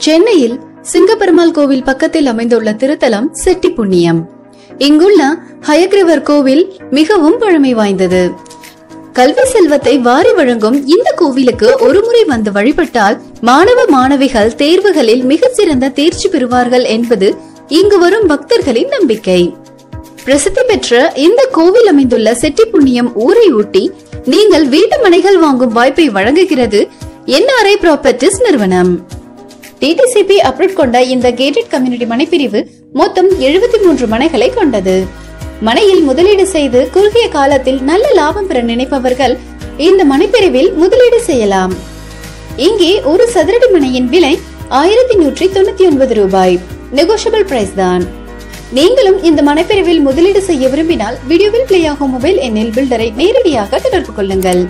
சென்னையில் சிங்கப்பெருமாள் கோவில் பக்கத்தில் அமைந்துள்ள திருத்தலம் செட்டி புண்ணியம். இங்குள்ள ஹயக்ரீவர் கோவில் மிகவும் பழமை வாய்ந்தது. கல்வி செல்வத்தை வாரி வழங்கும் இந்த கோவிலுக்கு ஒருமுறை வந்து வழிபட்டால் மாணவ மாணவிகள் தேர்வுகளில் மிகச்சிறந்த தேர்ச்சி பெறுவார்கள் என்பது இங்கு வரும் பக்தர்களின் நம்பிக்கை. பிரசித்தி பெற்ற இந்த கோவில் அமைந்துள்ள செட்டி புண்ணியம் ஊரை ஒட்டி நீங்கள் வீட்டு மனைகள் வாங்கும் வாய்ப்பை வழங்குகிறது NRI ப்ராப்பர்ட்டிஸ் நிறுவனம். DTCP அப்ரூவ் கொண்ட இந்த கேட்டட் கம்யூனிட்டி மனைப்பிரிவு மொத்தம் 73 மனைகளை கொண்டது. மனையில் முதலீடு செய்து குறுகிய காலத்தில் நல்ல லாபம் பெற நினைப்பவர்கள் இந்த மனைப்பிரிவில் முதலீடு செய்யலாம். இங்கே ஒரு சதுரடி மனையின் விலை 1199 ரூபாய். நெகோஷியபிள் பிரைஸ் தான். நீங்களும் இந்த மனைப்பிரிவில் முதலீடு செய்ய விரும்பினால் வீடியோவில் பிளே ஆகும் மொபைல் எண்ணில் பில்டரை நேரடியாக தொடர்பு கொள்ளுங்கள்.